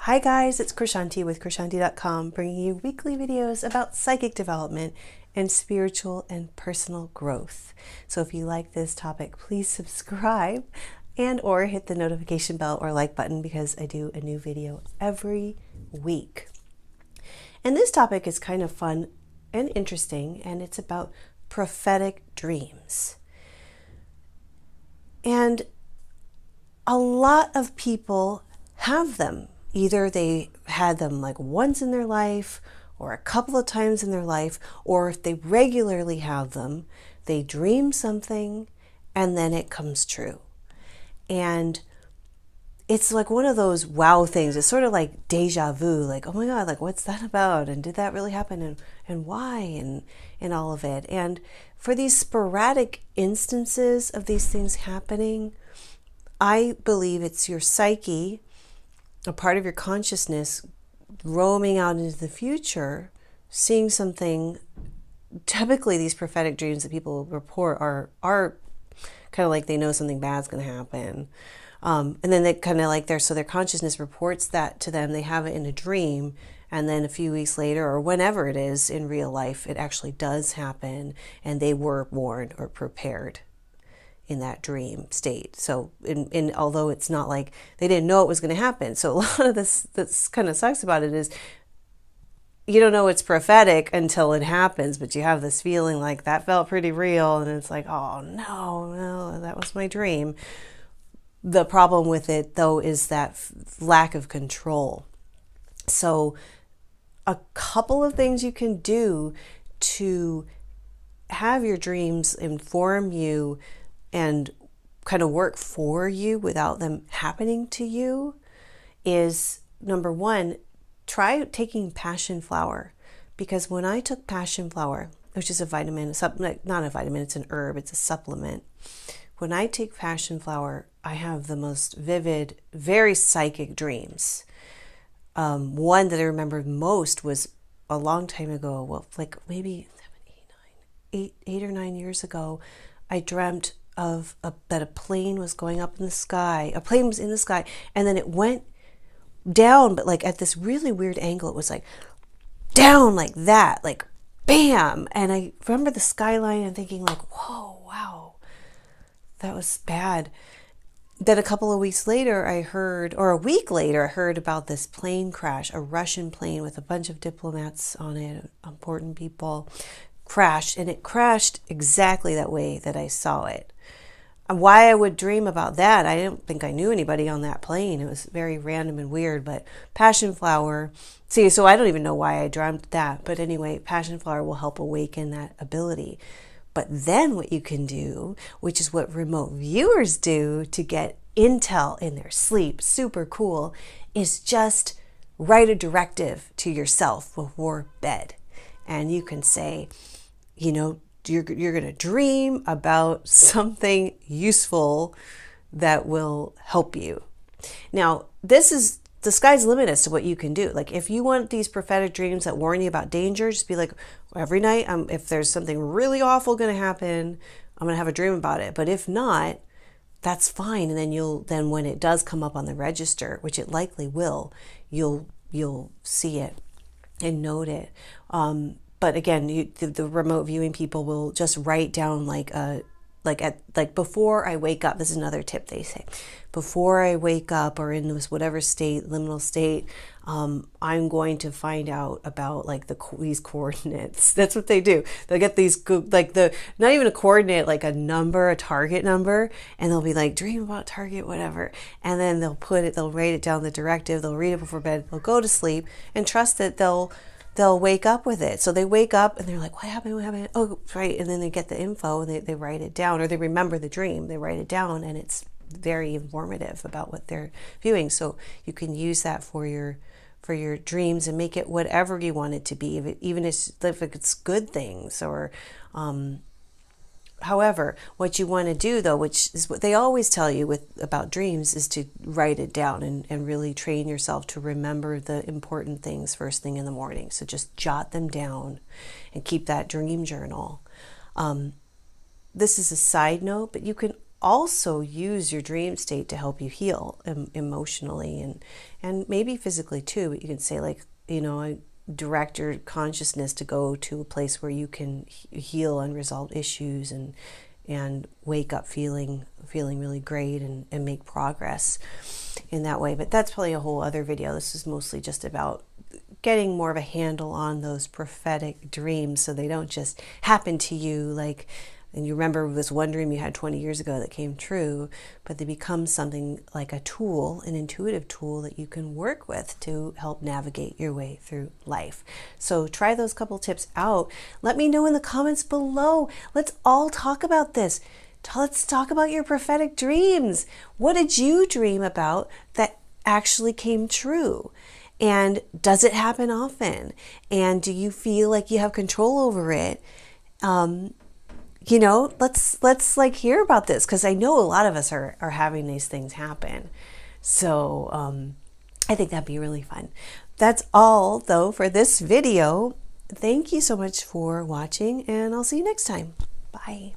Hi guys, it's Krishanti with Krishanti.com, bringing you weekly videos about psychic development and spiritual and personal growth. So if you like this topic, please subscribe and or hit the notification bell or like button because I do a new video every week. And this topic is kind of fun and interesting, and it's about prophetic dreams. And a lot of people have them. Either they had them like once in their life or a couple of times in their life, or if they regularly have them, they dream something and then it comes true. And it's like one of those wow things. It's sort of like deja vu, like, oh my God, like what's that about? And did that really happen? And why? And all of it. And for these sporadic instances of these things happening, I believe it's your psyche, a part of your consciousness, roaming out into the future, seeing something. Typically these prophetic dreams that people report are kind of like they know something bad's going to happen. And then they kind of like their consciousness reports that to them. They have it in a dream, and then a few weeks later or whenever it is in real life, it actually does happen, and they were warned or prepared in that dream state. So although it's not like they didn't know it was going to happen. So a lot of this that's kind of sucks about it is you don't know it's prophetic until it happens, but you have this feeling like that felt pretty real, and it's like, oh no, that was my dream. The problem with it though is that lack of control. So a couple of things you can do to have your dreams inform you and kind of work for you without them happening to you is, number one, try taking passion flower. Because when I took passion flower, which is a vitamin, not a vitamin, it's an herb, it's a supplement. When I take passion flower, I have the most vivid, very psychic dreams. One that I remember most was a long time ago, well, like maybe 8 or 9 years ago. I dreamt of that a plane was going up in the sky. A plane was in the sky, and then it went down, but like at this really weird angle. It was like down like that, like bam. And I remember the skyline and thinking like, whoa, wow, that was bad. Then a couple of weeks later, a week later, I heard about this plane crash, a Russian plane with a bunch of diplomats on it, important people, crashed, and it crashed exactly that way that I saw it. And why I would dream about that, I didn't think I knew anybody on that plane. It was very random and weird, but passion flower, so I don't even know why I dreamt that, but anyway, passion flower will help awaken that ability. But then what you can do, which is what remote viewers do to get intel in their sleep, super cool, is just write a directive to yourself before bed. And you can say, you're going to dream about something useful that will help you. Now, the sky's the limit as to what you can do. Like if you want these prophetic dreams that warn you about danger, just be like, every night, if there's something really awful going to happen, I'm going to have a dream about it. But if not, that's fine. And then when it does come up on the register, which it likely will, you'll see it and note it. But again, the remote viewing people will just write down before I wake up. This is another tip they say. Before I wake up or in this whatever state, liminal state, I'm going to find out about these coordinates. That's what they do. They'll get these not even a coordinate, like a number, a target number, and they'll be like, dream about target, whatever. And then they'll write it down, the directive, they'll read it before bed, they'll go to sleep and trust that they'll wake up with it. So they wake up and they're like, what happened? Oh, right. And then they get the info and they write it down, or they remember the dream, they write it down, and it's very informative about what they're viewing. So you can use that for your dreams and make it whatever you want it to be, even if it's good things or however. What you want to do though, which is what they always tell you about dreams, is to write it down and really train yourself to remember the important things first thing in the morning. So just jot them down and keep that dream journal. This is a side note, but you can also use your dream state to help you heal emotionally and maybe physically too. But you can say, like, direct your consciousness to go to a place where you can heal unresolved issues and wake up feeling really great and make progress in that way. But that's probably a whole other video. This is mostly just about getting more of a handle on those prophetic dreams so they don't just happen to you, like, and you remember this one dream you had 20 years ago that came true, but they become something like a tool, an intuitive tool that you can work with to help navigate your way through life. So try those couple tips out. Let me know in the comments below. Let's all talk about this. Let's talk about your prophetic dreams. What did you dream about that actually came true? And does it happen often? And do you feel like you have control over it? Let's like hear about this, because I know a lot of us are having these things happen. So I think that'd be really fun. That's all though for this video. Thank you so much for watching, and I'll see you next time. Bye.